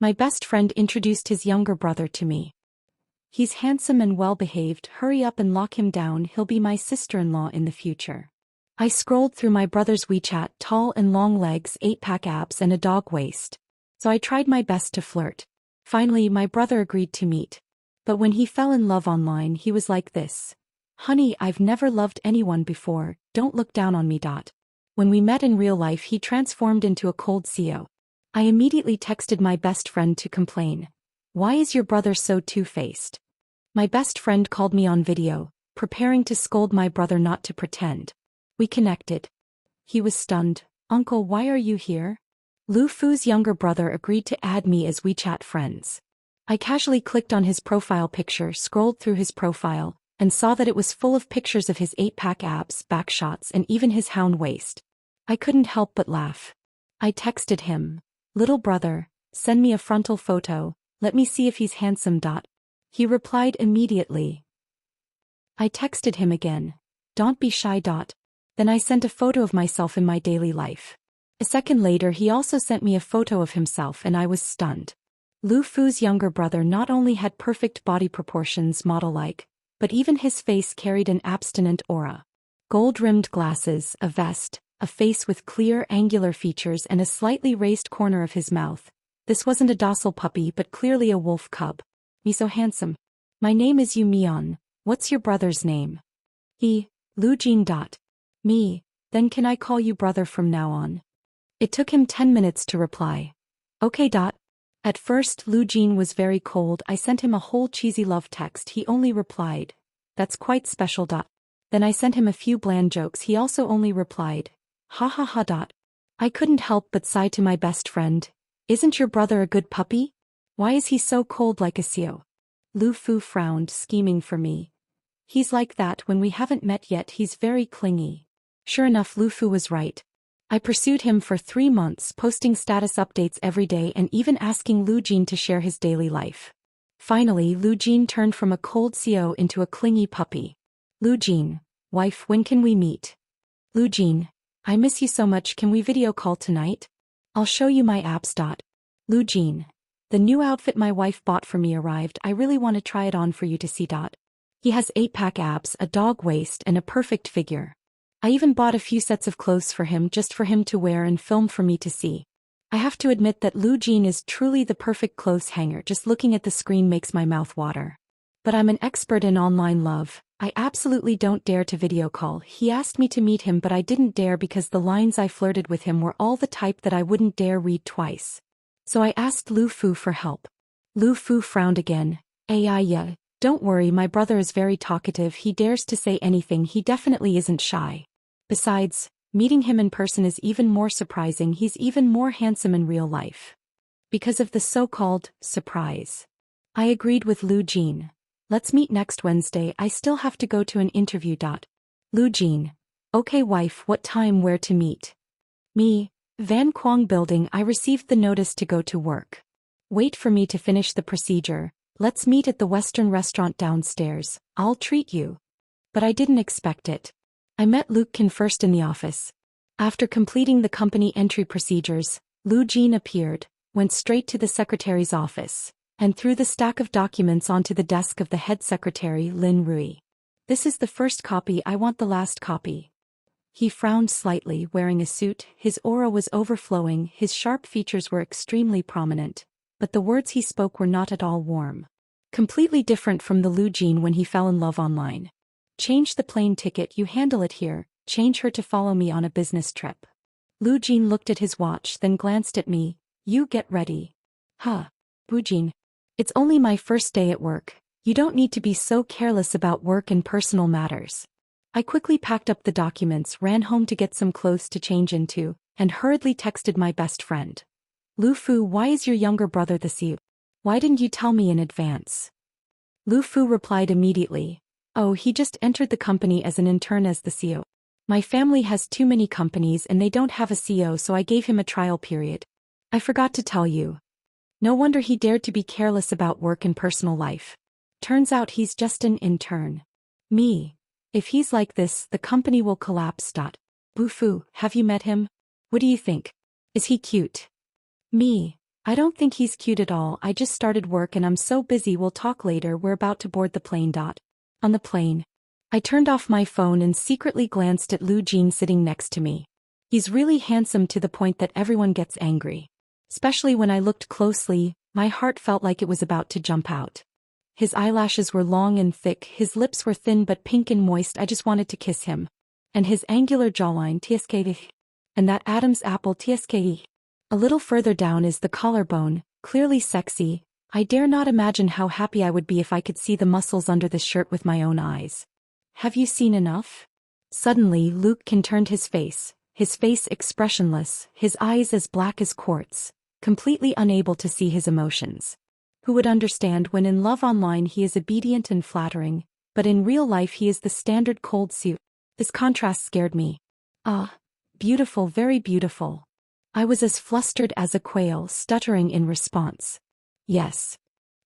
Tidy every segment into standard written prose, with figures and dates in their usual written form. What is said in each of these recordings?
My best friend introduced his younger brother to me. He's handsome and well-behaved, hurry up and lock him down, he'll be my sister-in-law in the future. I scrolled through my brother's WeChat, tall and long legs, 8-pack abs and a dog waist. So I tried my best to flirt. Finally, my brother agreed to meet. But when he fell in love online, he was like this. Honey, I've never loved anyone before, don't look down on me. When we met in real life, he transformed into a cold CEO. I immediately texted my best friend to complain. Why is your brother so two-faced? My best friend called me on video, preparing to scold my brother not to pretend. We connected. He was stunned. Uncle, why are you here? Lu Fu's younger brother agreed to add me as WeChat friends. I casually clicked on his profile picture, scrolled through his profile, and saw that it was full of pictures of his 8-pack abs, back shots, and even his hound waist. I couldn't help but laugh. I texted him. Little brother, send me a frontal photo, let me see if he's handsome. He replied immediately. I texted him again. Don't be shy. Then I sent a photo of myself in my daily life. A second later he also sent me a photo of himself and I was stunned. Lu Fu's younger brother not only had perfect body proportions model-like, but even his face carried an abstinent aura. Gold-rimmed glasses, a vest, a face with clear angular features and a slightly raised corner of his mouth. This wasn't a docile puppy but clearly a wolf cub. Me so handsome. My name is Yu Mian, what's your brother's name? He, Lu Jin. Me, then can I call you brother from now on? It took him 10 minutes to reply. Okay. At first Lu Jin was very cold. I sent him a whole cheesy love text. He only replied, that's quite special. Then I sent him a few bland jokes. He also only replied, ha ha ha. I couldn't help but sigh to my best friend. Isn't your brother a good puppy? Why is he so cold like a CEO? Lu Fu frowned, scheming for me. He's like that when we haven't met yet, he's very clingy. Sure enough, Lu Fu was right. I pursued him for 3 months, posting status updates every day and even asking Lu Jin to share his daily life. Finally, Lu Jin turned from a cold CEO into a clingy puppy. Lu Jin, wife, when can we meet? Lu Jin, I miss you so much, can we video call tonight? I'll show you my abs. Lu Jin, the new outfit my wife bought for me arrived, I really want to try it on for you to see. He has 8-pack abs, a dog waist and a perfect figure. I even bought a few sets of clothes for him just for him to wear and film for me to see. I have to admit that Lu Jin is truly the perfect clothes hanger, just looking at the screen makes my mouth water. But I'm an expert in online love, I absolutely don't dare to video call. He asked me to meet him but I didn't dare because the lines I flirted with him were all the type that I wouldn't dare read twice. So I asked Lu Fu for help. Lu Fu frowned again. Yeah, don't worry, my brother is very talkative, he dares to say anything, he definitely isn't shy. Besides, meeting him in person is even more surprising, he's even more handsome in real life. Because of the so-called surprise. I agreed with Lu Jin. Let's meet next Wednesday, I still have to go to an interview. Lu Jin. Okay wife, what time, where to meet? Me, Van Quang Building, I received the notice to go to work. Wait for me to finish the procedure, let's meet at the Western restaurant downstairs, I'll treat you. But I didn't expect it. I met Luke Kin first in the office. After completing the company entry procedures, Lu Jin appeared, went straight to the secretary's office, and threw the stack of documents onto the desk of the head secretary, Lin Rui. This is the first copy, I want the last copy. He frowned slightly, wearing a suit, his aura was overflowing, his sharp features were extremely prominent, but the words he spoke were not at all warm. Completely different from the Lu Jin when he fell in love online. Change the plane ticket, you handle it here, change her to follow me on a business trip. Lu Jin looked at his watch then glanced at me, you get ready. Huh. Lu Jin. It's only my first day at work, you don't need to be so careless about work and personal matters. I quickly packed up the documents, ran home to get some clothes to change into, and hurriedly texted my best friend. Lu Fu, why is your younger brother the CEO? Why didn't you tell me in advance? Lu Fu replied immediately. Oh, he just entered the company as an intern as the CEO. My family has too many companies and they don't have a CEO, so I gave him a trial period. I forgot to tell you. No wonder he dared to be careless about work and personal life. Turns out he's just an intern. Me. If he's like this, the company will collapse. Lu Fu, have you met him? What do you think? Is he cute? Me. I don't think he's cute at all. I just started work and I'm so busy. We'll talk later. We're about to board the plane. On the plane. I turned off my phone and secretly glanced at Lu Jin sitting next to me. He's really handsome to the point that everyone gets angry. Especially when I looked closely, my heart felt like it was about to jump out. His eyelashes were long and thick, his lips were thin but pink and moist. I just wanted to kiss him. And his angular jawline tsk. And that Adam's apple tsk. A little further down is the collarbone, clearly sexy. I dare not imagine how happy I would be if I could see the muscles under this shirt with my own eyes. Have you seen enough? Suddenly Luke turned his face expressionless, his eyes as black as quartz, completely unable to see his emotions. Who would understand when in love online he is obedient and flattering, but in real life he is the standard cold suit? This contrast scared me. Ah, beautiful, very beautiful. I was as flustered as a quail, stuttering in response. Yes.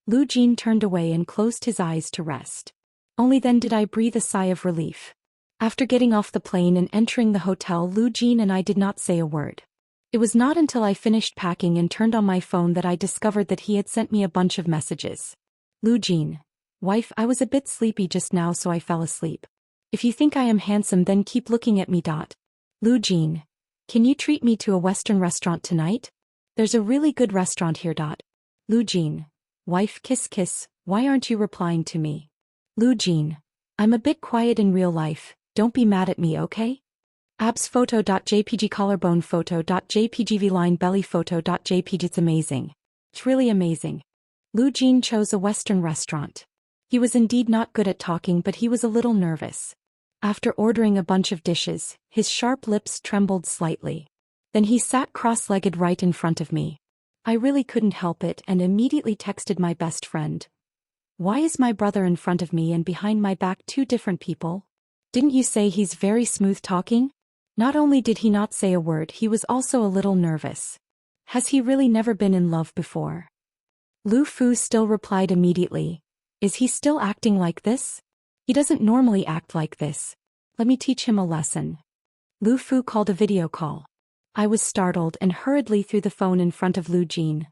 Lu Jin turned away and closed his eyes to rest. Only then did I breathe a sigh of relief. After getting off the plane and entering the hotel, Lu Jin and I did not say a word. It was not until I finished packing and turned on my phone that I discovered that he had sent me a bunch of messages. Lu Jin. Wife, I was a bit sleepy just now so I fell asleep. If you think I am handsome then keep looking at me. Lu Jin. Can you treat me to a Western restaurant tonight? There's a really good restaurant here. Lu Jin. Wife, kiss kiss, why aren't you replying to me? Lu Jin. I'm a bit quiet in real life, don't be mad at me, okay? Abs photo.jpg collarbone photo.jpg v-line belly photo.jpg. It's amazing. It's really amazing. Lu Jin chose a Western restaurant. He was indeed not good at talking but he was a little nervous. After ordering a bunch of dishes, his sharp lips trembled slightly. Then he sat cross-legged right in front of me. I really couldn't help it and immediately texted my best friend. Why is my brother in front of me and behind my back two different people? Didn't you say he's very smooth talking? Not only did he not say a word, he was also a little nervous. Has he really never been in love before? Lu Fu still replied immediately. Is he still acting like this? He doesn't normally act like this. Let me teach him a lesson. Lu Fu called a video call. I was startled and hurriedly threw the phone in front of Lu Jin.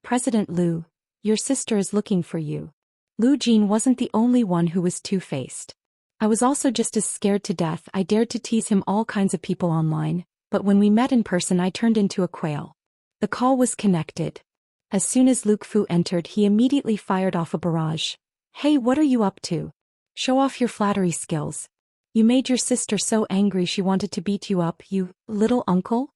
President Lu, your sister is looking for you. Lu Jin wasn't the only one who was two-faced. I was also just as scared to death. I dared to tease him all kinds of people online, but when we met in person I turned into a quail. The call was connected. As soon as Luke Fu entered he immediately fired off a barrage. Hey, what are you up to? Show off your flattery skills. You made your sister so angry she wanted to beat you up, you little uncle?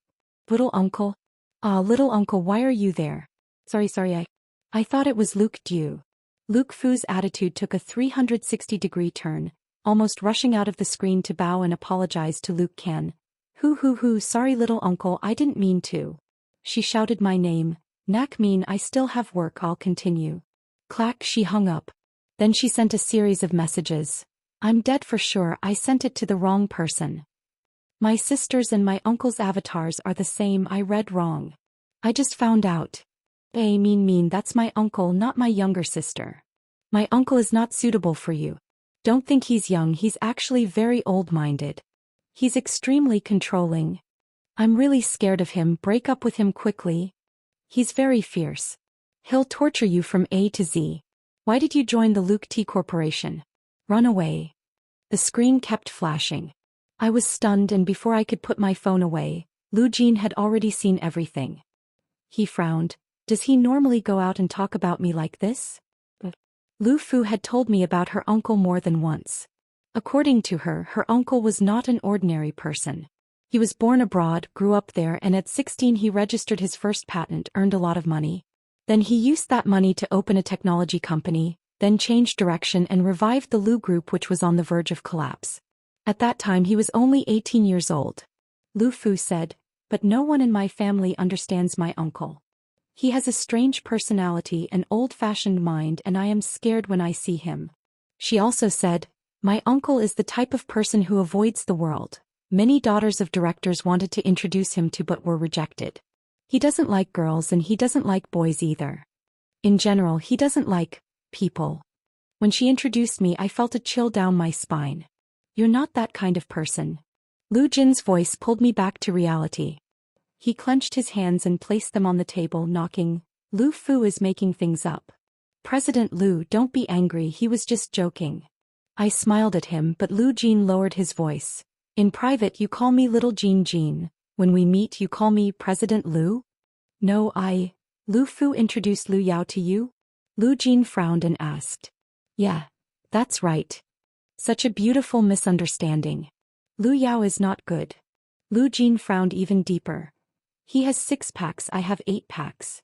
Little uncle? Little uncle, why are you there? Sorry, I thought it was Luke Dew. Luke Fu's attitude took a 360-degree turn, almost rushing out of the screen to bow and apologize to Luke Can. Sorry little uncle, I didn't mean to. She shouted my name. Nak mean I still have work, I'll continue. Clack, she hung up. Then she sent a series of messages. I'm dead for sure, I sent it to the wrong person. My sister's and my uncle's avatars are the same, I read wrong. I just found out. Mean, that's my uncle, not my younger sister. My uncle is not suitable for you. Don't think he's young, he's actually very old-minded. He's extremely controlling. I'm really scared of him, break up with him quickly. He's very fierce. He'll torture you from A to Z. Why did you join the Luke T Corporation? Run away. The screen kept flashing. I was stunned and before I could put my phone away, Lu Jin had already seen everything. He frowned. Does he normally go out and talk about me like this? Lu Fu had told me about her uncle more than once. According to her, her uncle was not an ordinary person. He was born abroad, grew up there, and at 16 he registered his first patent, earned a lot of money. Then he used that money to open a technology company, then changed direction and revived the Lu Group, which was on the verge of collapse. At that time he was only 18 years old. Lu Fu said, but no one in my family understands my uncle. He has a strange personality, an old-fashioned mind, and I am scared when I see him. She also said, my uncle is the type of person who avoids the world. Many daughters of directors wanted to introduce him to but were rejected. He doesn't like girls and he doesn't like boys either. In general, he doesn't like people. When she introduced me, I felt a chill down my spine. You're not that kind of person. Lu Jin's voice pulled me back to reality. He clenched his hands and placed them on the table, knocking. Lu Fu is making things up. President Lu, don't be angry, he was just joking. I smiled at him, but Lu Jin lowered his voice. In private you call me Little Jin. When we meet you call me President Lu? No, Lu Fu introduced Lu Yao to you? Lu Jin frowned and asked. Yeah, that's right. Such a beautiful misunderstanding. Lu Yao is not good. Lu Jin frowned even deeper. He has 6 packs, I have 8 packs.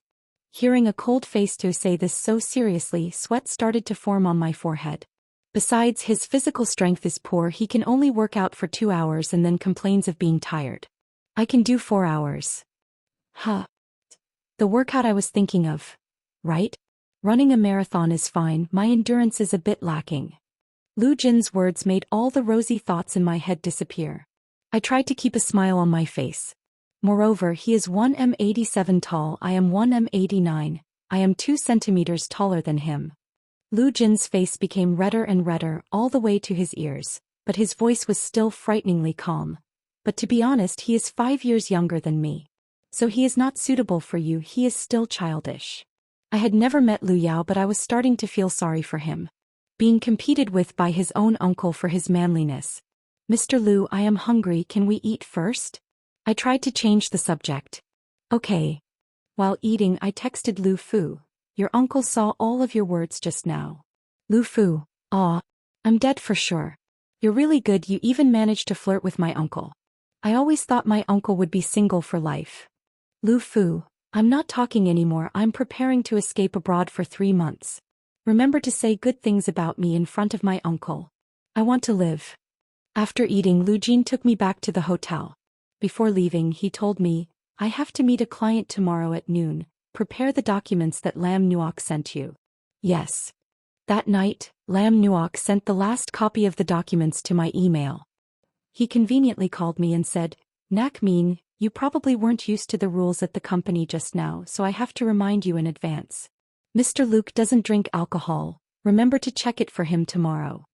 Hearing a cold-faced say this so seriously, sweat started to form on my forehead. Besides, his physical strength is poor, he can only work out for 2 hours and then complains of being tired. I can do 4 hours. Huh. The workout I was thinking of. Right? Running a marathon is fine, my endurance is a bit lacking. Lu Jin's words made all the rosy thoughts in my head disappear. I tried to keep a smile on my face. Moreover, he is 1m87 tall, I am 1m89, I am 2 centimeters taller than him. Lu Jin's face became redder and redder, all the way to his ears, but his voice was still frighteningly calm. But to be honest, he is 5 years younger than me. So he is not suitable for you, he is still childish. I had never met Lu Yao, but I was starting to feel sorry for him. Being competed with by his own uncle for his manliness. Mr. Lu, I am hungry, can we eat first? I tried to change the subject. Okay. While eating, I texted Lu Fu. Your uncle saw all of your words just now. Lu Fu. Aw. I'm dead for sure. You're really good, you even managed to flirt with my uncle. I always thought my uncle would be single for life. Lu Fu. I'm not talking anymore, I'm preparing to escape abroad for 3 months. Remember to say good things about me in front of my uncle. I want to live. After eating, Lu Jin took me back to the hotel. Before leaving, he told me, I have to meet a client tomorrow at noon, prepare the documents that Lam Nuok sent you. Yes. That night, Lam Nuok sent the last copy of the documents to my email. He conveniently called me and said, Nak Min, you probably weren't used to the rules at the company just now, so I have to remind you in advance. Mr. Luke doesn't drink alcohol, remember to check it for him tomorrow.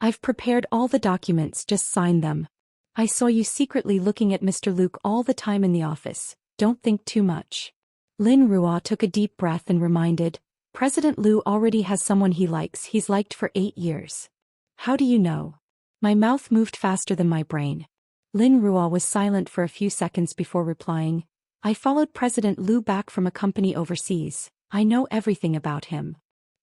I've prepared all the documents, just sign them. I saw you secretly looking at Mr. Luke all the time in the office, don't think too much. Lin Ruo took a deep breath and reminded, President Lu already has someone he likes, he's liked for 8 years. How do you know? My mouth moved faster than my brain. Lin Ruo was silent for a few seconds before replying, I followed President Lu back from a company overseas, I know everything about him.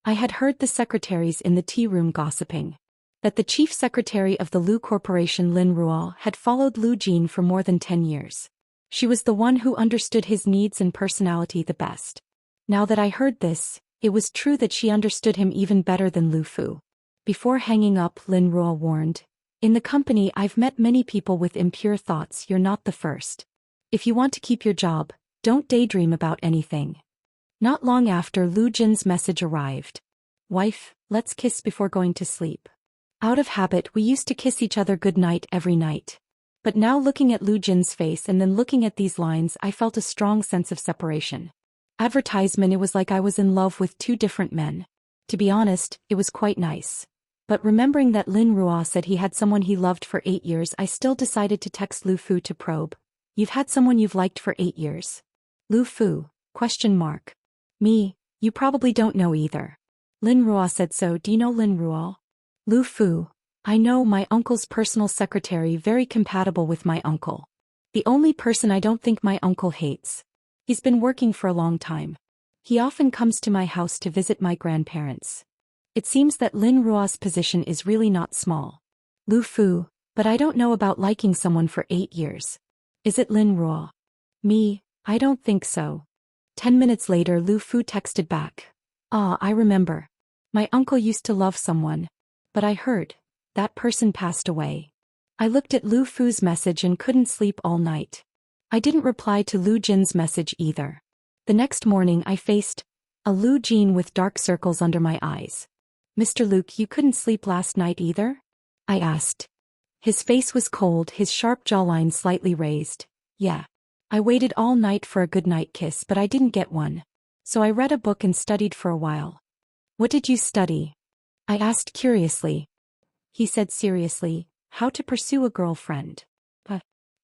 I had heard the secretaries in the tea room gossiping. That the chief secretary of the Lu Corporation, Lin Ruo, had followed Lu Jin for more than 10 years. She was the one who understood his needs and personality the best. Now that I heard this, it was true that she understood him even better than Lu Fu. Before hanging up, Lin Ruo warned, in the company I've met many people with impure thoughts, you're not the first. If you want to keep your job, don't daydream about anything. Not long after, Lu Jin's message arrived. Wife, let's kiss before going to sleep. Out of habit, we used to kiss each other good night every night. But now looking at Lu Jin's face and then looking at these lines, I felt a strong sense of separation. Advertisement, it was like I was in love with 2 different men. To be honest, it was quite nice. But remembering that Lin Ruo said he had someone he loved for 8 years, I still decided to text Lu Fu to probe. You've had someone you've liked for 8 years? Lu Fu? ? Me, you probably don't know either. Lin Ruo said so, do you know Lin Ruo? Lu Fu, I know, my uncle's personal secretary, very compatible with my uncle. The only person I don't think my uncle hates. He's been working for a long time. He often comes to my house to visit my grandparents. It seems that Lin Ruo's position is really not small. Lu Fu, but I don't know about liking someone for 8 years. Is it Lin Ruo? Me, I don't think so. 10 minutes later, Lu Fu texted back. Ah, I remember. My uncle used to love someone. But I heard, that person passed away. I looked at Lu Fu's message and couldn't sleep all night. I didn't reply to Lu Jin's message either. The next morning I faced a Lu Jin with dark circles under my eyes. Mr. Luke, you couldn't sleep last night either? I asked. His face was cold, his sharp jawline slightly raised. Yeah. I waited all night for a goodnight kiss, but I didn't get one. So I read a book and studied for a while. What did you study? I asked curiously. He said seriously, how to pursue a girlfriend.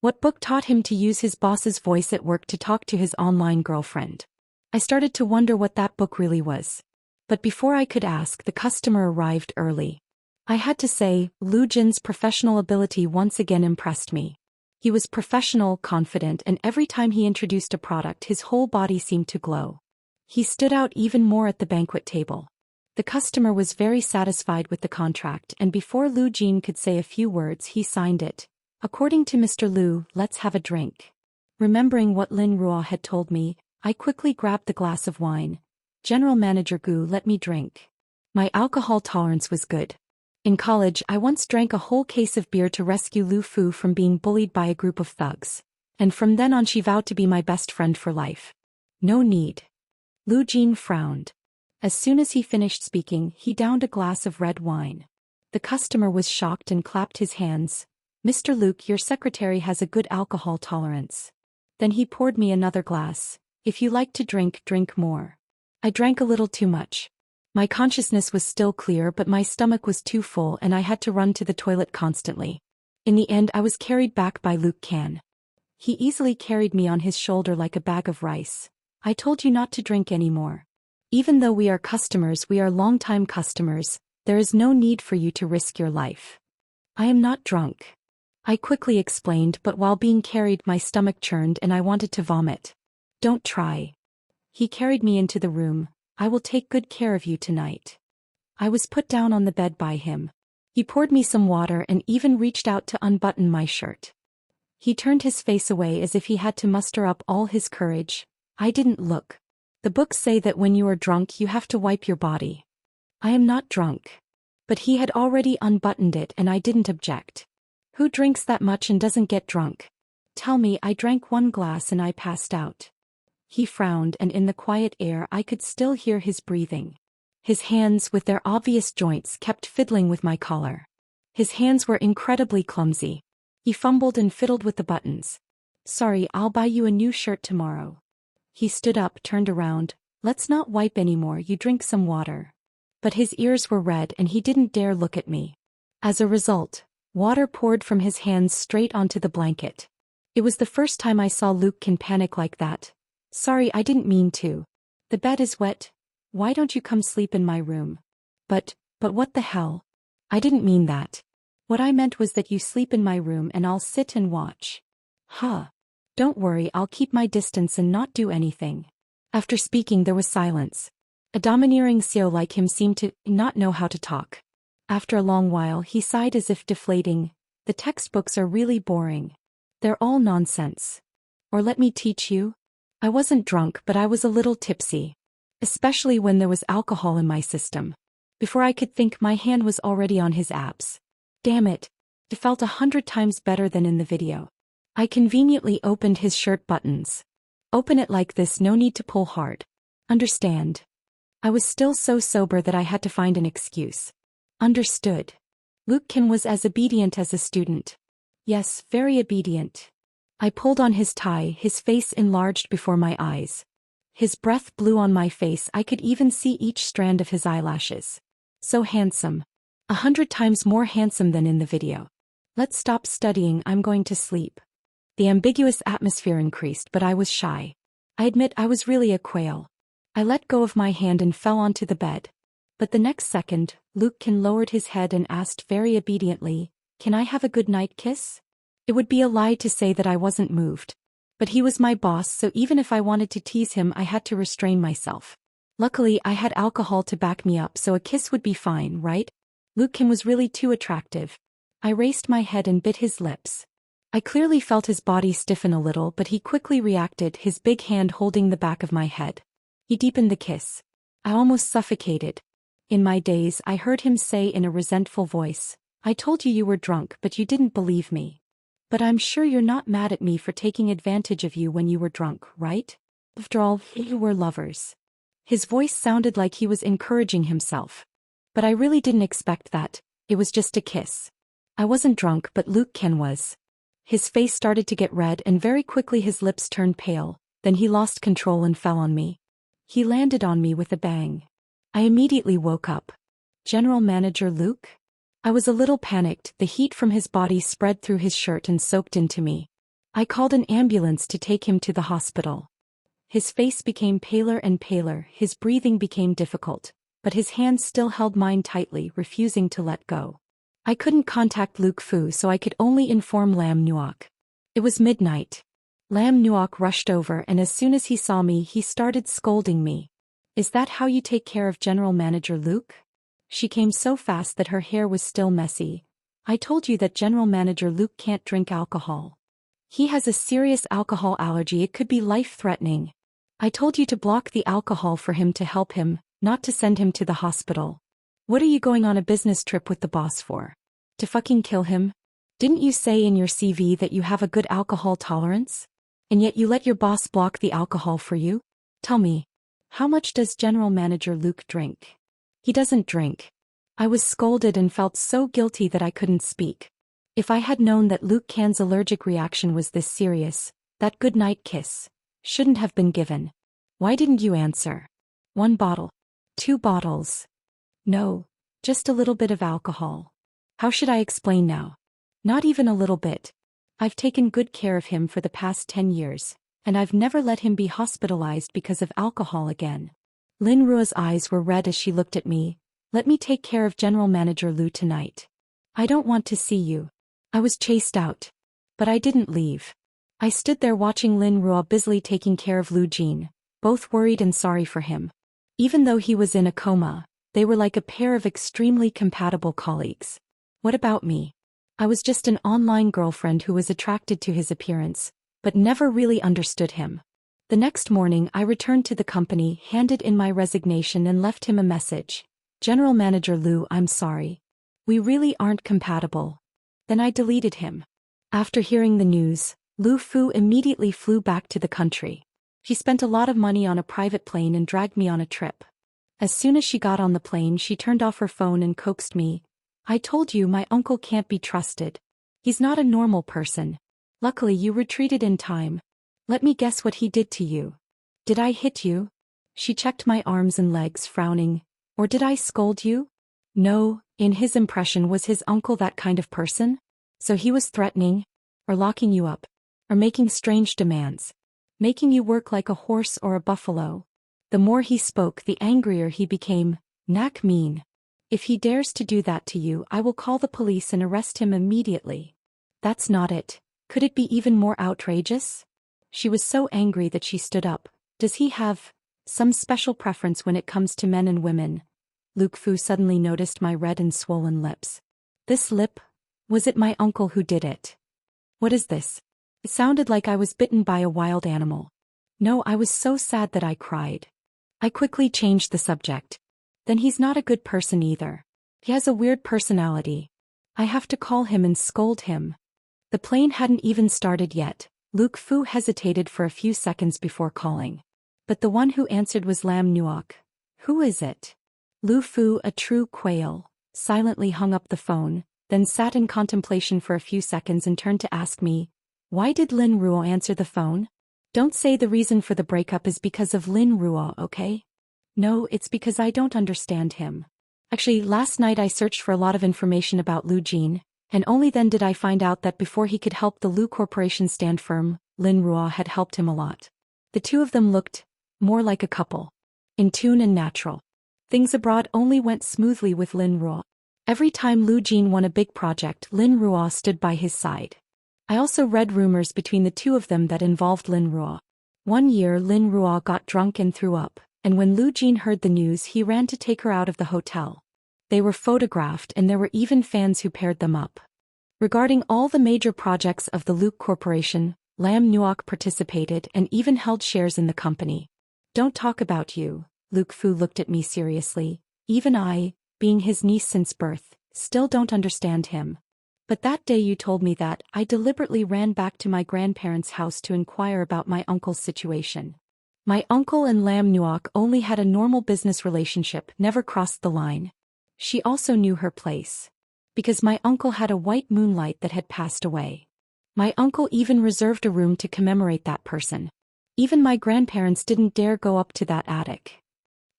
What book taught him to use his boss's voice at work to talk to his online girlfriend? I started to wonder what that book really was. But before I could ask, the customer arrived early. I had to say, Lu Jin's professional ability once again impressed me. He was professional, confident, and every time he introduced a product, his whole body seemed to glow. He stood out even more at the banquet table. The customer was very satisfied with the contract, and before Lu Jin could say a few words, he signed it. According to Mr. Lu, let's have a drink. Remembering what Lin Ruo had told me, I quickly grabbed the glass of wine. General Manager Gu let me drink. My alcohol tolerance was good. In college, I once drank a whole case of beer to rescue Lu Fu from being bullied by a group of thugs. And from then on she vowed to be my best friend for life. No need. Lu Jin frowned. As soon as he finished speaking, he downed a glass of red wine. The customer was shocked and clapped his hands. Mr. Luke, your secretary has a good alcohol tolerance. Then he poured me another glass. If you like to drink, drink more. I drank a little too much. My consciousness was still clear, but my stomach was too full and I had to run to the toilet constantly. In the end, I was carried back by Luke Can. He easily carried me on his shoulder like a bag of rice. I told you not to drink anymore. Even though we are customers, we are long-time customers, there is no need for you to risk your life. I am not drunk. I quickly explained, but while being carried, my stomach churned and I wanted to vomit. Don't try. He carried me into the room. I will take good care of you tonight. I was put down on the bed by him. He poured me some water and even reached out to unbutton my shirt. He turned his face away as if he had to muster up all his courage. I didn't look. The books say that when you are drunk you have to wipe your body. I am not drunk. But he had already unbuttoned it and I didn't object. Who drinks that much and doesn't get drunk? Tell me. I drank one glass and I passed out. He frowned and in the quiet air I could still hear his breathing. His hands, with their obvious joints, kept fiddling with my collar. His hands were incredibly clumsy. He fumbled and fiddled with the buttons. Sorry, I'll buy you a new shirt tomorrow. He stood up, turned around. Let's not wipe anymore, you drink some water. But his ears were red and he didn't dare look at me. As a result, water poured from his hands straight onto the blanket. It was the first time I saw Luke Can panic like that. Sorry, I didn't mean to. The bed is wet. Why don't you come sleep in my room? But what the hell? I didn't mean that. What I meant was that you sleep in my room and I'll sit and watch. Huh. Don't worry, I'll keep my distance and not do anything. After speaking, there was silence. A domineering CEO like him seemed to not know how to talk. After a long while, he sighed as if deflating. The textbooks are really boring. They're all nonsense. Or let me teach you. I wasn't drunk, but I was a little tipsy. Especially when there was alcohol in my system. Before I could think, my hand was already on his abs. Damn it. It felt 100 times better than in the video. I conveniently opened his shirt buttons. Open it like this, no need to pull hard. Understand? I was still so sober that I had to find an excuse. Understood. Luke Can was as obedient as a student. Yes, very obedient. I pulled on his tie, his face enlarged before my eyes. His breath blew on my face, I could even see each strand of his eyelashes. So handsome. 100 times more handsome than in the video. Let's stop studying, I'm going to sleep. The ambiguous atmosphere increased, but I was shy. I admit I was really a quail. I let go of my hand and fell onto the bed. But the next second, Luke Can lowered his head and asked very obediently, "Can I have a good night kiss?" It would be a lie to say that I wasn't moved. But he was my boss, so even if I wanted to tease him, I had to restrain myself. Luckily, I had alcohol to back me up, so a kiss would be fine, right? Luke Can was really too attractive. I raised my head and bit his lips. I clearly felt his body stiffen a little, but he quickly reacted, his big hand holding the back of my head. He deepened the kiss. I almost suffocated. In my daze, I heard him say in a resentful voice, "I told you were drunk, but you didn't believe me. But I'm sure you're not mad at me for taking advantage of you when you were drunk, right? After all, you were lovers." His voice sounded like he was encouraging himself. But I really didn't expect that. It was just a kiss. I wasn't drunk, but Luke Can was. His face started to get red and very quickly his lips turned pale, then he lost control and fell on me. He landed on me with a bang. I immediately woke up. General Manager Luke? I was a little panicked, the heat from his body spread through his shirt and soaked into me. I called an ambulance to take him to the hospital. His face became paler and paler, his breathing became difficult, but his hands still held mine tightly, refusing to let go. I couldn't contact Luke Fu, so I could only inform Lam Nuok. It was midnight. Lam Nuok rushed over, and as soon as he saw me, he started scolding me. "Is that how you take care of General Manager Luke?" She came so fast that her hair was still messy. "I told you that General Manager Luke can't drink alcohol. He has a serious alcohol allergy, it could be life-threatening. I told you to block the alcohol for him to help him, not to send him to the hospital. What are you going on a business trip with the boss for? To fucking kill him? Didn't you say in your CV that you have a good alcohol tolerance? And yet you let your boss block the alcohol for you? Tell me, how much does General Manager Luke drink?" "He doesn't drink." I was scolded and felt so guilty that I couldn't speak. If I had known that Luke Can's allergic reaction was this serious, that goodnight kiss shouldn't have been given. "Why didn't you answer?" "1 bottle. 2 bottles. No, just a little bit of alcohol." "How should I explain now?" "Not even a little bit. I've taken good care of him for the past 10 years, and I've never let him be hospitalized because of alcohol again." Lin Rua's eyes were red as she looked at me. "Let me take care of General Manager Lu tonight. I don't want to see you." I was chased out. But I didn't leave. I stood there watching Lin Rua busily taking care of Lu Jin, both worried and sorry for him. Even though he was in a coma, they were like a pair of extremely compatible colleagues. What about me? I was just an online girlfriend who was attracted to his appearance, but never really understood him. The next morning I returned to the company, handed in my resignation and left him a message. "General Manager Lu, I'm sorry. We really aren't compatible." Then I deleted him. After hearing the news, Lu Fu immediately flew back to the country. She spent a lot of money on a private plane and dragged me on a trip. As soon as she got on the plane, she turned off her phone and coaxed me. "I told you my uncle can't be trusted. He's not a normal person. Luckily you retreated in time. Let me guess what he did to you. Did I hit you?" She checked my arms and legs, frowning. "Or did I scold you?" No, in his impression, was his uncle that kind of person? So he was threatening? Or locking you up? Or making strange demands? Making you work like a horse or a buffalo? The more he spoke, the angrier he became. "Knack mean. If he dares to do that to you, I will call the police and arrest him immediately." That's not it. Could it be even more outrageous? She was so angry that she stood up. "Does he have some special preference when it comes to men and women?" Luke Fu suddenly noticed my red and swollen lips. This lip? Was it my uncle who did it? "What is this?" It sounded like I was bitten by a wild animal. No, I was so sad that I cried. I quickly changed the subject. "Then he's not a good person either. He has a weird personality. I have to call him and scold him." The plane hadn't even started yet. Luke Fu hesitated for a few seconds before calling. But the one who answered was Lam Nuok. "Who is it?" Lu Fu, a true quail, silently hung up the phone, then sat in contemplation for a few seconds and turned to ask me, "Why did Lin Ruo answer the phone?" "Don't say the reason for the breakup is because of Lin Ruo, okay?" "No, it's because I don't understand him. Actually, last night I searched for a lot of information about Lu Jin, and only then did I find out that before he could help the Lu Corporation stand firm, Lin Ruo had helped him a lot. The two of them looked more like a couple. In tune and natural. Things abroad only went smoothly with Lin Ruo. Every time Lu Jin won a big project, Lin Ruo stood by his side. I also read rumors between the two of them that involved Lin Ruo. One year Lin Ruo got drunk and threw up, and when Lu Jin heard the news he ran to take her out of the hotel. They were photographed and there were even fans who paired them up. Regarding all the major projects of the Luke Corporation, Lam Nuok participated and even held shares in the company. "Don't talk about you." Luke Fu looked at me seriously. "Even I, being his niece since birth, still don't understand him. But that day you told me that, I deliberately ran back to my grandparents' house to inquire about my uncle's situation. My uncle and Lam Nuok only had a normal business relationship, never crossed the line. She also knew her place. Because my uncle had a white moonlight that had passed away. My uncle even reserved a room to commemorate that person. Even my grandparents didn't dare go up to that attic.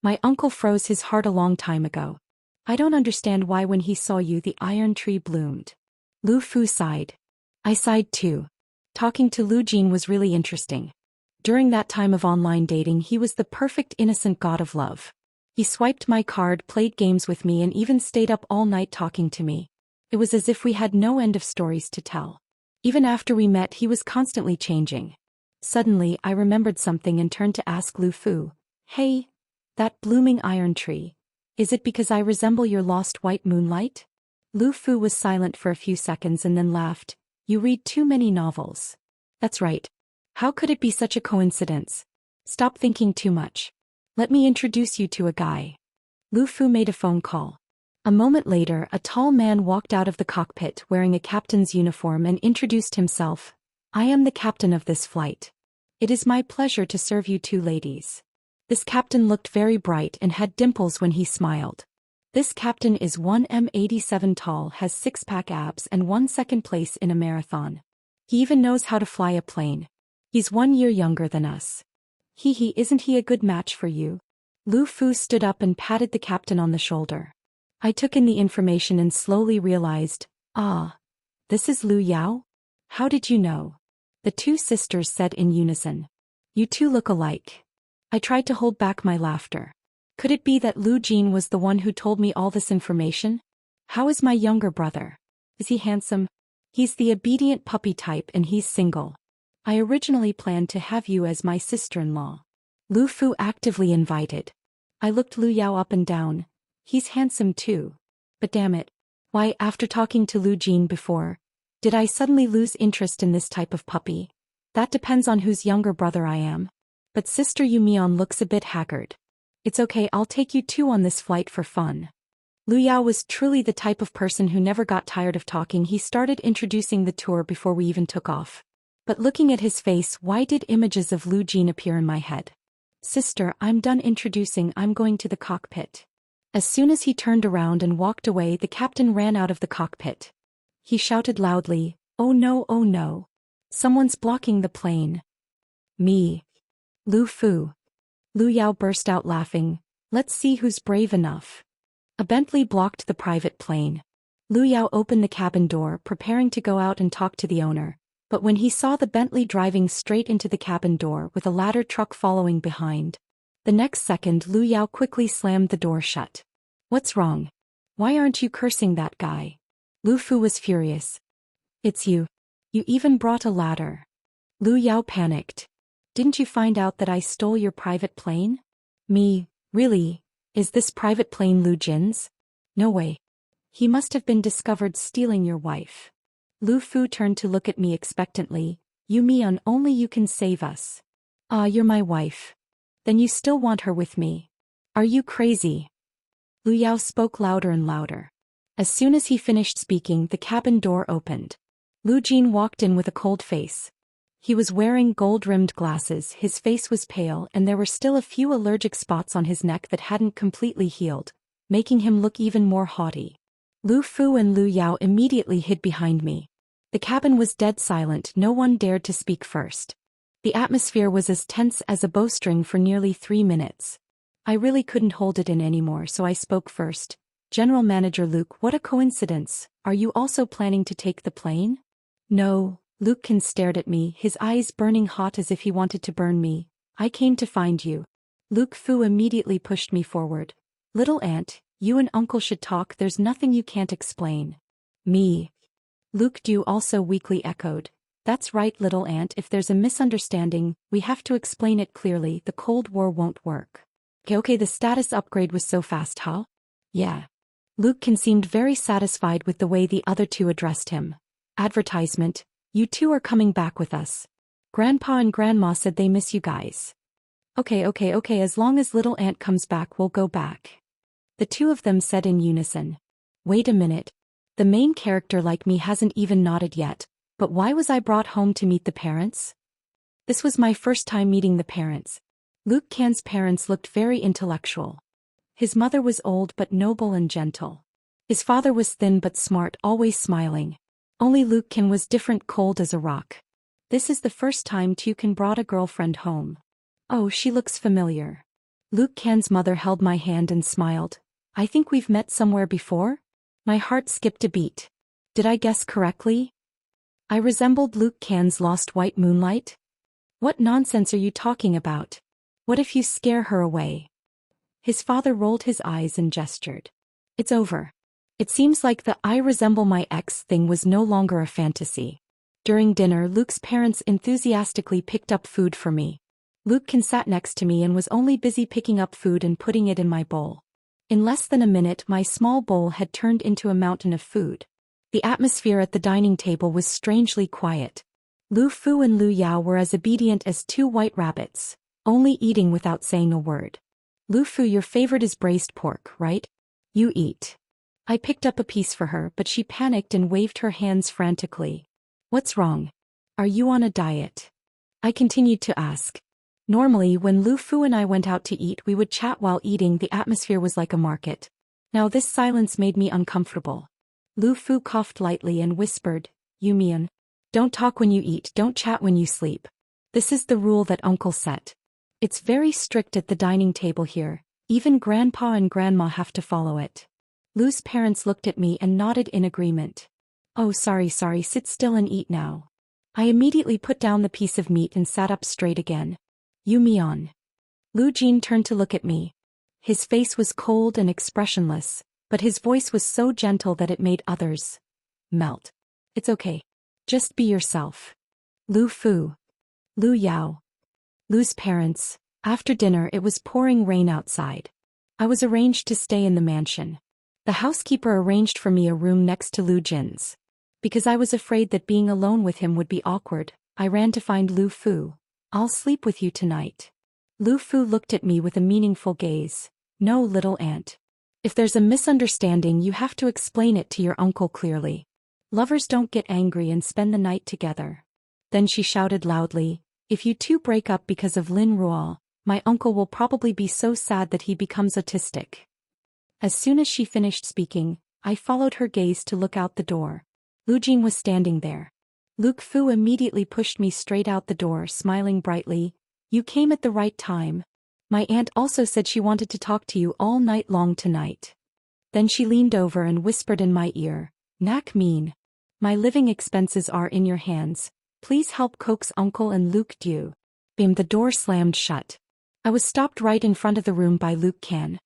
My uncle froze his heart a long time ago. I don't understand why when he saw you the iron tree bloomed." Lu Fu sighed. I sighed too. Talking to Lu Jin was really interesting. During that time of online dating, he was the perfect innocent god of love. He swiped my card, played games with me, and even stayed up all night talking to me. It was as if we had no end of stories to tell. Even after we met, he was constantly changing. Suddenly, I remembered something and turned to ask Lu Fu, "Hey, that blooming iron tree. Is it because I resemble your lost white moonlight?" Lu Fu was silent for a few seconds and then laughed. "You read too many novels." "That's right. How could it be such a coincidence? Stop thinking too much. Let me introduce you to a guy." Lu Fu made a phone call. A moment later, a tall man walked out of the cockpit wearing a captain's uniform and introduced himself. "I am the captain of this flight. It is my pleasure to serve you two ladies." This captain looked very bright and had dimples when he smiled. This captain is 1m87 tall, has six-pack abs, and won second place in a marathon. He even knows how to fly a plane. He's 1 year younger than us. Hee, isn't he a good match for you? Lu Fu stood up and patted the captain on the shoulder. I took in the information and slowly realized, this is Lu Yao? How did you know? The two sisters said in unison. You two look alike. I tried to hold back my laughter. Could it be that Lu Jin was the one who told me all this information? How is my younger brother? Is he handsome? He's the obedient puppy type and he's single. I originally planned to have you as my sister-in-law. Lu Fu actively invited. I looked Lu Yao up and down. He's handsome too. But damn it. Why, after talking to Lu Jin before, did I suddenly lose interest in this type of puppy? That depends on whose younger brother I am. But Sister Yu Mian looks a bit haggard. It's okay, I'll take you two on this flight for fun. Lu Yao was truly the type of person who never got tired of talking. He started introducing the tour before we even took off. But looking at his face, why did images of Lu Jin appear in my head? Sister, I'm done introducing, I'm going to the cockpit. As soon as he turned around and walked away, the captain ran out of the cockpit. He shouted loudly, oh no. Someone's blocking the plane. Me. Lu Fu. Lu Yao burst out laughing. Let's see who's brave enough. A Bentley blocked the private plane. Lu Yao opened the cabin door, preparing to go out and talk to the owner. But when he saw the Bentley driving straight into the cabin door with a ladder truck following behind, the next second Lu Yao quickly slammed the door shut. What's wrong? Why aren't you cursing that guy? Lu Fu was furious. It's you. You even brought a ladder. Lu Yao panicked. Didn't you find out that I stole your private plane? Me, really? Is this private plane Lu Jin's? No way. He must have been discovered stealing your wife. Lu Fu turned to look at me expectantly. Yu Mian, only you can save us. You're my wife. Then you still want her with me. Are you crazy? Lu Yao spoke louder and louder. As soon as he finished speaking, the cabin door opened. Lu Jin walked in with a cold face. He was wearing gold-rimmed glasses, his face was pale, and there were still a few allergic spots on his neck that hadn't completely healed, making him look even more haughty. Lu Fu and Lu Yao immediately hid behind me. The cabin was dead silent, no one dared to speak first. The atmosphere was as tense as a bowstring for nearly 3 minutes. I really couldn't hold it in anymore, so I spoke first. General Manager Luke, what a coincidence. Are you also planning to take the plane? No. Luke stared at me, his eyes burning hot as if he wanted to burn me. I came to find you. Luke Fu immediately pushed me forward. Little aunt, you and uncle should talk, there's nothing you can't explain. Me. Luke Du also weakly echoed. That's right, little aunt, if there's a misunderstanding, we have to explain it clearly, the Cold War won't work. Okay, the status upgrade was so fast, huh? Yeah. Luke seemed very satisfied with the way the other two addressed him. Advertisement. You two are coming back with us. Grandpa and Grandma said they miss you guys. Okay, as long as little aunt comes back we'll go back. The two of them said in unison. Wait a minute. The main character like me hasn't even nodded yet, but why was I brought home to meet the parents? This was my first time meeting the parents. Luke Can's parents looked very intellectual. His mother was old but noble and gentle. His father was thin but smart, always smiling. Only Luke Can was different, cold as a rock. This is the first time Tucan brought a girlfriend home. Oh, she looks familiar. Luke Can's mother held my hand and smiled. I think we've met somewhere before? My heart skipped a beat. Did I guess correctly? I resembled Luke Can's Lost White Moonlight? What nonsense are you talking about? What if you scare her away? His father rolled his eyes and gestured. It's over. It seems like the "I resemble my ex" thing was no longer a fantasy. During dinner, Luke's parents enthusiastically picked up food for me. Luke Can sat next to me and was only busy picking up food and putting it in my bowl. In less than a minute, my small bowl had turned into a mountain of food. The atmosphere at the dining table was strangely quiet. Lu Fu and Lu Yao were as obedient as two white rabbits, only eating without saying a word. Lu Fu, your favorite is braised pork, right? You eat. I picked up a piece for her, but she panicked and waved her hands frantically. What's wrong? Are you on a diet? I continued to ask. Normally, when Lu Fu and I went out to eat, we would chat while eating. The atmosphere was like a market. Now this silence made me uncomfortable. Lu Fu coughed lightly and whispered, "You mean? Don't talk when you eat, don't chat when you sleep. This is the rule that Uncle set. It's very strict at the dining table here. Even Grandpa and Grandma have to follow it." Lu's parents looked at me and nodded in agreement. "Oh, sorry, sit still and eat now." I immediately put down the piece of meat and sat up straight again. "You Mian." Lu Jin turned to look at me. His face was cold and expressionless, but his voice was so gentle that it made others melt. "It's okay. Just be yourself." Lu Fu. Lu Yao. Lu's parents. After dinner, it was pouring rain outside. I was arranged to stay in the mansion. The housekeeper arranged for me a room next to Lu Jin's. Because I was afraid that being alone with him would be awkward, I ran to find Lu Fu. "I'll sleep with you tonight." Lu Fu looked at me with a meaningful gaze. "No, little aunt. If there's a misunderstanding, you have to explain it to your uncle clearly. Lovers don't get angry and spend the night together." Then she shouted loudly, "If you two break up because of Lin Ruo, my uncle will probably be so sad that he becomes autistic." As soon as she finished speaking, I followed her gaze to look out the door. Lu Jin was standing there. Luke Fu immediately pushed me straight out the door, smiling brightly. "You came at the right time. My aunt also said she wanted to talk to you all night long tonight." Then she leaned over and whispered in my ear, "Nak Min. My living expenses are in your hands. Please help coax Uncle and Luke Du." Bim, the door slammed shut. I was stopped right in front of the room by Luke Can.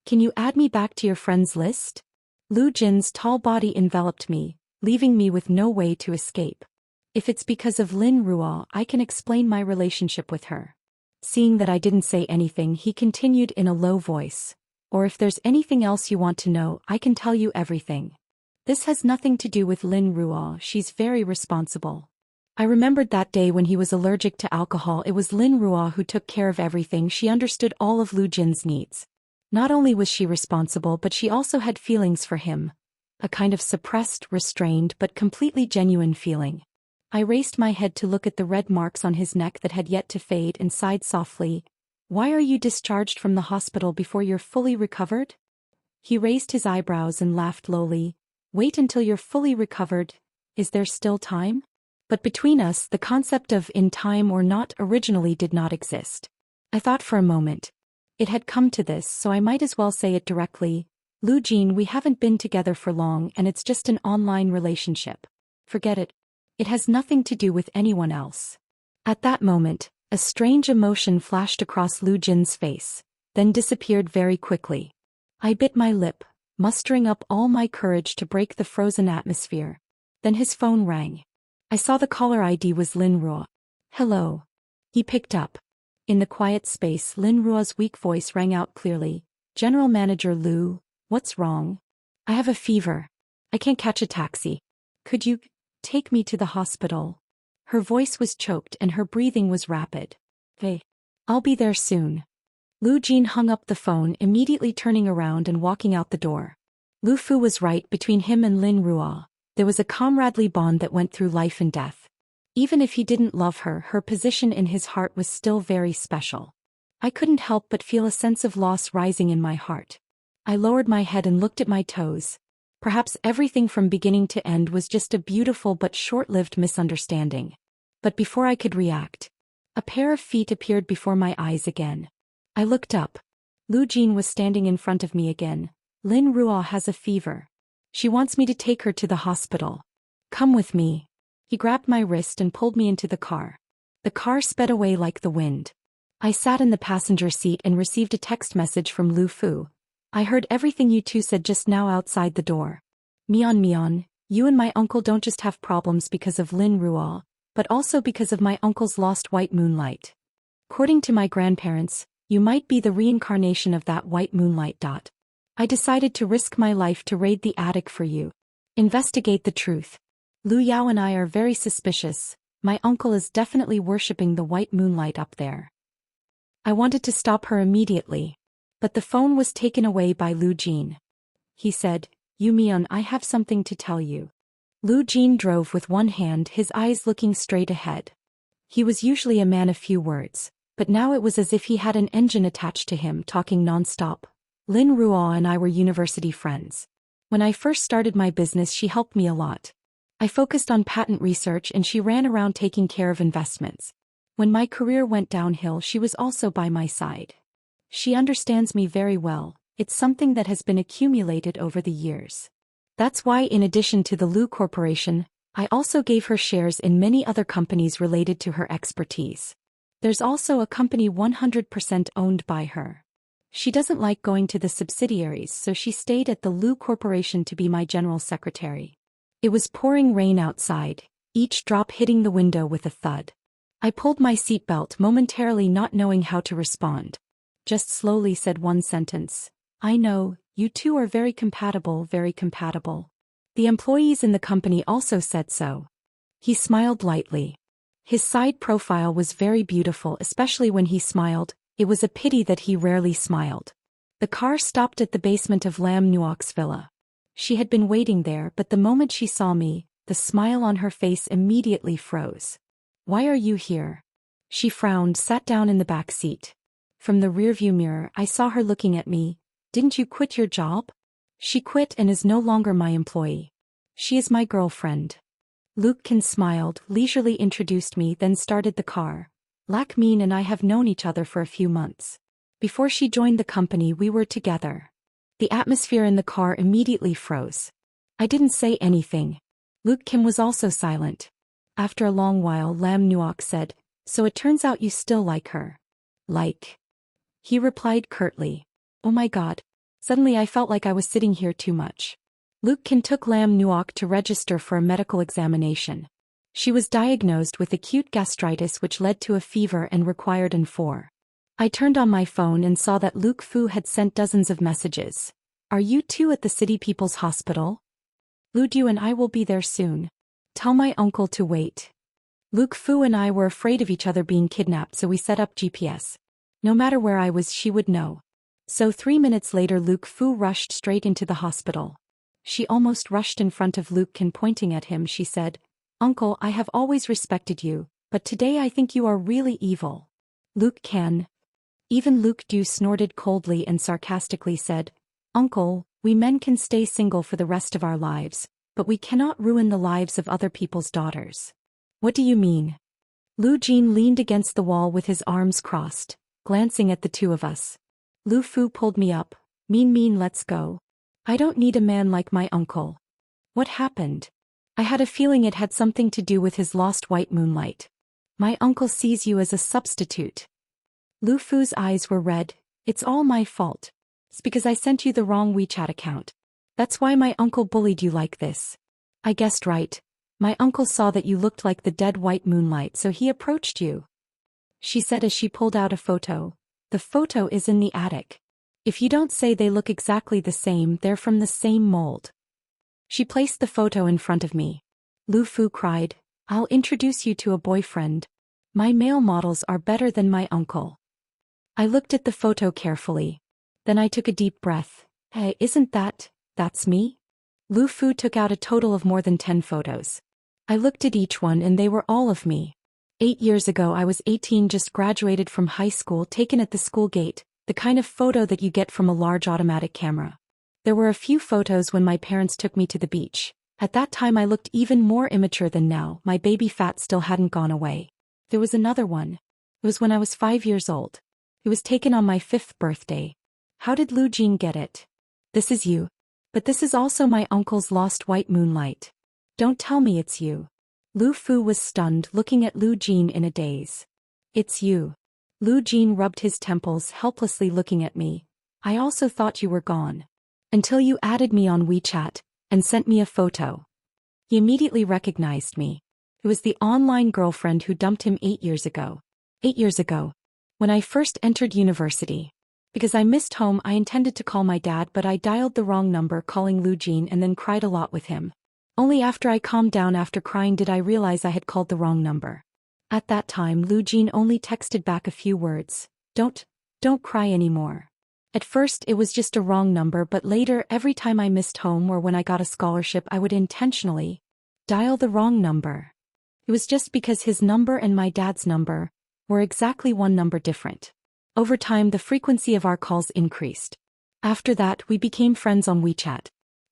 "Can you add me back to your friends list?" Lu Jin's tall body enveloped me, leaving me with no way to escape. "If it's because of Lin Ruo, I can explain my relationship with her." Seeing that I didn't say anything, he continued in a low voice. "Or if there's anything else you want to know, I can tell you everything. This has nothing to do with Lin Ruo, she's very responsible." I remembered that day when he was allergic to alcohol. It was Lin Ruo who took care of everything. She understood all of Lu Jin's needs. Not only was she responsible, but she also had feelings for him. A kind of suppressed, restrained, but completely genuine feeling. I raised my head to look at the red marks on his neck that had yet to fade and sighed softly. "Why are you discharged from the hospital before you're fully recovered?" He raised his eyebrows and laughed lowly. "Wait until you're fully recovered. Is there still time?" But between us, the concept of in time or not originally did not exist. I thought for a moment. It had come to this, so I might as well say it directly. "Lu Jin, we haven't been together for long and it's just an online relationship. Forget it. It has nothing to do with anyone else." At that moment, a strange emotion flashed across Lu Jin's face, then disappeared very quickly. I bit my lip, mustering up all my courage to break the frozen atmosphere. Then his phone rang. I saw the caller ID was Lin Ruo. "Hello." He picked up. In the quiet space, Lin Ruo's weak voice rang out clearly. "General Manager Lu, what's wrong?" "I have a fever. I can't catch a taxi. Could you take me to the hospital?" Her voice was choked and her breathing was rapid. "Hey, I'll be there soon." Lu Jin hung up the phone, immediately turning around and walking out the door. Lu Fu was right. Between him and Lin Ruo, there was a comradely bond that went through life and death. Even if he didn't love her, her position in his heart was still very special. I couldn't help but feel a sense of loss rising in my heart. I lowered my head and looked at my toes. Perhaps everything from beginning to end was just a beautiful but short-lived misunderstanding. But before I could react, a pair of feet appeared before my eyes again. I looked up. Lu Jin was standing in front of me again. "Lin Ruo has a fever. She wants me to take her to the hospital. Come with me." He grabbed my wrist and pulled me into the car. The car sped away like the wind. I sat in the passenger seat and received a text message from Lu Fu. I heard everything you two said just now outside the door. Mian, you and my uncle don't just have problems because of Lin Ruo, but also because of my uncle's lost white moonlight. According to my grandparents, you might be the reincarnation of that white moonlight. I decided to risk my life to raid the attic for you. Investigate the truth. Lu Yao and I are very suspicious. My uncle is definitely worshipping the white moonlight up there. I wanted to stop her immediately, but the phone was taken away by Lu Jin. He said, "You Mian, I have something to tell you." Lu Jin drove with one hand, his eyes looking straight ahead. He was usually a man of few words, but now it was as if he had an engine attached to him, talking non-stop. Lin Ruo and I were university friends. When I first started my business, she helped me a lot. I focused on patent research and she ran around taking care of investments. When my career went downhill, she was also by my side. She understands me very well. It's something that has been accumulated over the years. That's why, in addition to the Lu Corporation, I also gave her shares in many other companies related to her expertise. There's also a company 100% owned by her. She doesn't like going to the subsidiaries, so she stayed at the Lu Corporation to be my general secretary. It was pouring rain outside, each drop hitting the window with a thud. I pulled my seatbelt, momentarily not knowing how to respond. Just slowly said one sentence. I know, you two are very compatible, very compatible. The employees in the company also said so. He smiled lightly. His side profile was very beautiful, especially when he smiled. It was a pity that he rarely smiled. The car stopped at the basement of Lam Nuok's villa. She had been waiting there, but the moment she saw me, the smile on her face immediately froze. Why are you here? She frowned, sat down in the back seat. From the rearview mirror, I saw her looking at me. Didn't you quit your job? She quit and is no longer my employee. She is my girlfriend. Luke Kin smiled, leisurely introduced me, then started the car. Lak Min and I have known each other for a few months. Before she joined the company, we were together. The atmosphere in the car immediately froze. I didn't say anything. Luke Kim was also silent. After a long while, Lam Nuok said, "So it turns out you still like her." Like. He replied curtly. Oh my god. Suddenly I felt like I was sitting here too much. Luke Kim took Lam Nuok to register for a medical examination. She was diagnosed with acute gastritis, which led to a fever and required an 4. I turned on my phone and saw that Luke Fu had sent dozens of messages. Are you two at the City People's Hospital? Lu Du and I will be there soon. Tell my uncle to wait. Luke Fu and I were afraid of each other being kidnapped, so we set up GPS. No matter where I was, she would know. So 3 minutes later, Luke Fu rushed straight into the hospital. She almost rushed in front of Luke Kin, pointing at him. She said, "Uncle, I have always respected you, but today I think you are really evil." Luke Kin. Even Luke Du snorted coldly and sarcastically said, "Uncle, we men can stay single for the rest of our lives, but we cannot ruin the lives of other people's daughters." What do you mean? Lu Jin leaned against the wall with his arms crossed, glancing at the two of us. Lu Fu pulled me up. Mean, let's go. I don't need a man like my uncle. What happened? I had a feeling it had something to do with his lost white moonlight. My uncle sees you as a substitute. Lu Fu's eyes were red. It's all my fault. It's because I sent you the wrong WeChat account. That's why my uncle bullied you like this. I guessed right. My uncle saw that you looked like the dead white moonlight, so he approached you. She said as she pulled out a photo. The photo is in the attic. If you don't say they look exactly the same, they're from the same mold. She placed the photo in front of me. Lu Fu cried, I'll introduce you to a boyfriend. My male models are better than my uncle. I looked at the photo carefully. Then I took a deep breath. Hey, that's me? Lu Fu took out a total of more than 10 photos. I looked at each one and they were all of me. 8 years ago I was 18, just graduated from high school, taken at the school gate, the kind of photo that you get from a large automatic camera. There were a few photos when my parents took me to the beach. At that time I looked even more immature than now, my baby fat still hadn't gone away. There was another one. It was when I was 5 years old. It was taken on my 5th birthday. How did Lu Jin get it? This is you. But this is also my uncle's lost white moonlight. Don't tell me it's you. Lu Fu was stunned, looking at Lu Jin in a daze. It's you. Lu Jin rubbed his temples, helplessly looking at me. I also thought you were gone. Until you added me on WeChat and sent me a photo. He immediately recognized me. It was the online girlfriend who dumped him 8 years ago. 8 years ago. When I first entered university. Because I missed home, I intended to call my dad, but I dialed the wrong number, calling Lu Jin, and then cried a lot with him. Only after I calmed down after crying did I realize I had called the wrong number. At that time, Lu Jin only texted back a few words. Don't cry anymore. At first it was just a wrong number, but later every time I missed home or when I got a scholarship I would intentionally dial the wrong number. It was just because his number and my dad's number were exactly one number different. Over time the frequency of our calls increased. After that we became friends on WeChat.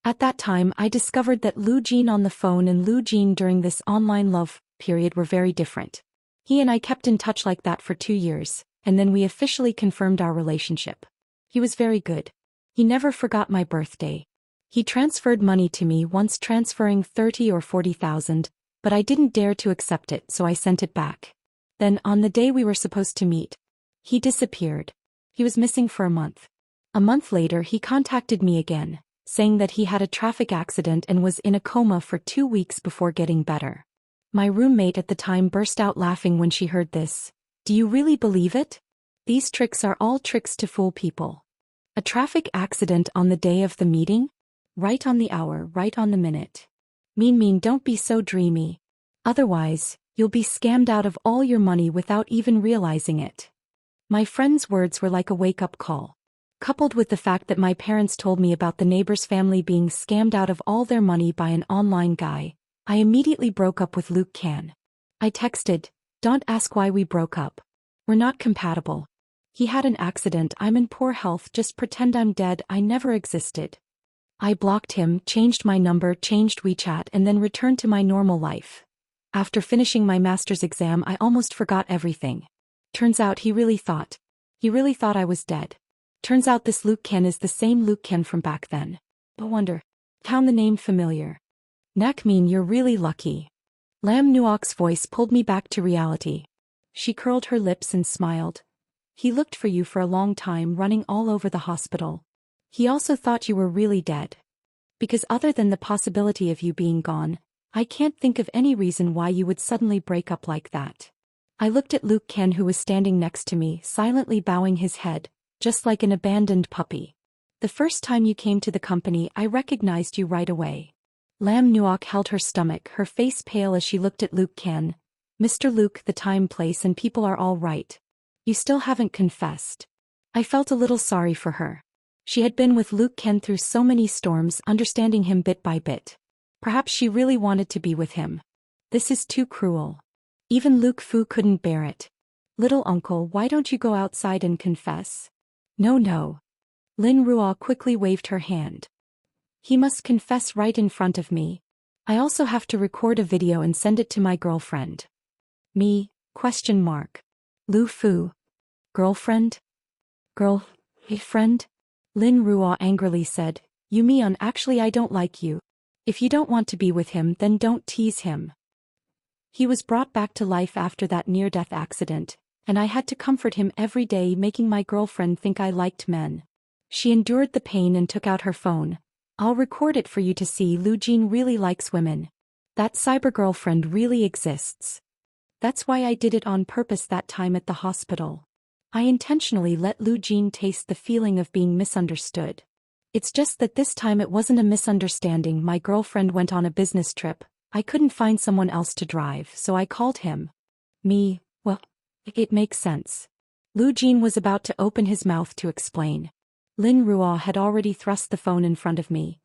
At that time I discovered that Lu Jin on the phone and Lu Jin during this online love period were very different. He and I kept in touch like that for 2 years, and then we officially confirmed our relationship. He was very good. He never forgot my birthday. He transferred money to me, once transferring 30 or 40,000, but I didn't dare to accept it, so I sent it back. Then, on the day we were supposed to meet, he disappeared. He was missing for a month. A month later he contacted me again, saying that he had a traffic accident and was in a coma for 2 weeks before getting better. My roommate at the time burst out laughing when she heard this. Do you really believe it? These tricks are all tricks to fool people. A traffic accident on the day of the meeting? Right on the hour, right on the minute. Mean, don't be so dreamy. Otherwise, you'll be scammed out of all your money without even realizing it. My friend's words were like a wake-up call. Coupled with the fact that my parents told me about the neighbor's family being scammed out of all their money by an online guy, I immediately broke up with Luke Can. I texted, "Don't ask why we broke up. We're not compatible. He had an accident, I'm in poor health, just pretend I'm dead, I never existed." I blocked him, changed my number, changed WeChat, and then returned to my normal life. After finishing my master's exam I almost forgot everything. Turns out he really thought I was dead. Turns out this Luke Can is the same Luke Can from back then. No wonder. Found the name familiar. Nakmin, you're really lucky. Lam Nuok's voice pulled me back to reality. She curled her lips and smiled. He looked for you for a long time, running all over the hospital. He also thought you were really dead. Because other than the possibility of you being gone, I can't think of any reason why you would suddenly break up like that. I looked at Luke Can, who was standing next to me, silently bowing his head, just like an abandoned puppy. The first time you came to the company I recognized you right away. Lam Nuok held her stomach, her face pale as she looked at Luke Can. Mr. Luke, the time, place, and people are all right. You still haven't confessed. I felt a little sorry for her. She had been with Luke Can through so many storms, understanding him bit by bit. Perhaps she really wanted to be with him. This is too cruel. Even Luke Fu couldn't bear it. Little uncle, why don't you go outside and confess? No. Lin Ruo quickly waved her hand. He must confess right in front of me. I also have to record a video and send it to my girlfriend. Me? ? Lu Fu. Girlfriend? Friend? Lin Ruo angrily said, You Mion, actually I don't like you. If you don't want to be with him then don't tease him. He was brought back to life after that near-death accident, and I had to comfort him every day, making my girlfriend think I liked men. She endured the pain and took out her phone. I'll record it for you to see. Lu Jin really likes women. That cyber girlfriend really exists. That's why I did it on purpose that time at the hospital. I intentionally let Lu Jin taste the feeling of being misunderstood. It's just that this time it wasn't a misunderstanding. My girlfriend went on a business trip. I couldn't find someone else to drive, so I called him. Me, well, it makes sense. Lu Jin was about to open his mouth to explain. Lin Ruo had already thrust the phone in front of me.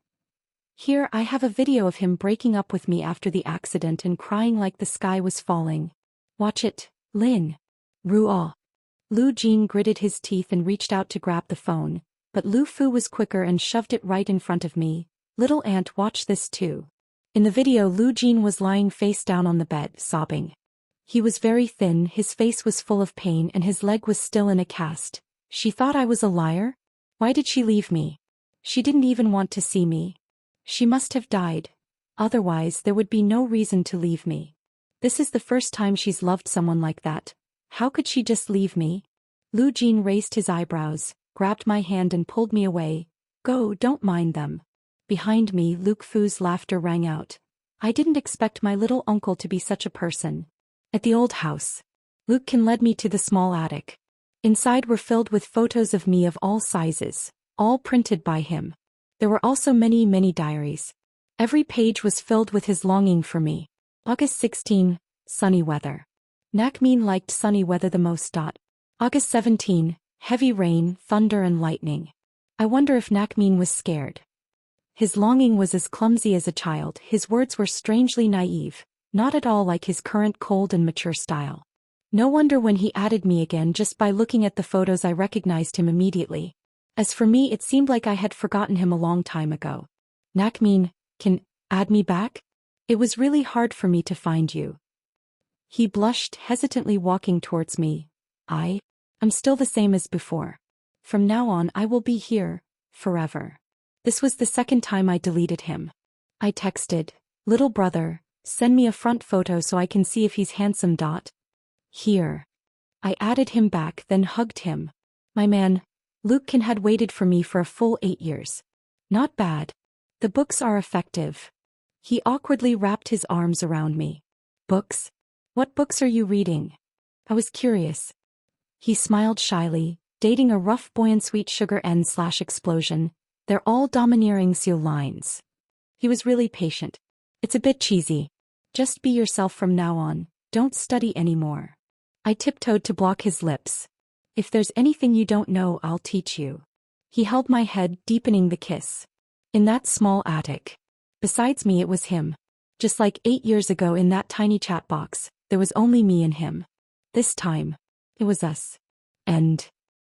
Here I have a video of him breaking up with me after the accident and crying like the sky was falling. Watch it, Lin Ruo. Lu Jin gritted his teeth and reached out to grab the phone, but Lu Fu was quicker and shoved it right in front of me. Little aunt, watch this too. In the video Lu Jin was lying face down on the bed, sobbing. He was very thin, his face was full of pain and his leg was still in a cast. She thought I was a liar? Why did she leave me? She didn't even want to see me. She must have died. Otherwise there would be no reason to leave me. This is the first time she's loved someone like that. How could she just leave me? Lu Jin raised his eyebrows, grabbed my hand and pulled me away. Go, don't mind them. Behind me, Luke Fu's laughter rang out. I didn't expect my little uncle to be such a person. At the old house, Luke Kin led me to the small attic. Inside were filled with photos of me of all sizes, all printed by him. There were also many, many diaries. Every page was filled with his longing for me. August 16, sunny weather. Nakmin liked sunny weather the most. August 17, heavy rain, thunder and lightning. I wonder if Nakmin was scared. His longing was as clumsy as a child. His words were strangely naive, not at all like his current cold and mature style. No wonder when he added me again, just by looking at the photos I recognized him immediately. As for me, it seemed like I had forgotten him a long time ago. Nakmin, can add me back? It was really hard for me to find you. He blushed, hesitantly walking towards me. I'm still the same as before. From now on I will be here, forever. This was the second time I deleted him. I texted, little brother, send me a front photo so I can see if he's handsome. Here. I added him back, then hugged him. My man, Luke Kin had waited for me for a full 8 years. Not bad. The books are effective. He awkwardly wrapped his arms around me. Books? What books are you reading? I was curious. He smiled shyly, dating a rough boy and sweet sugar n/explosion. They're all domineering seal lines. He was really patient. It's a bit cheesy. Just be yourself from now on, don't study anymore. I tiptoed to block his lips. If there's anything you don't know, I'll teach you. He held my head, deepening the kiss. In that small attic. Besides me, it was him. Just like 8 years ago in that tiny chat box, there was only me and him. This time, it was us. End.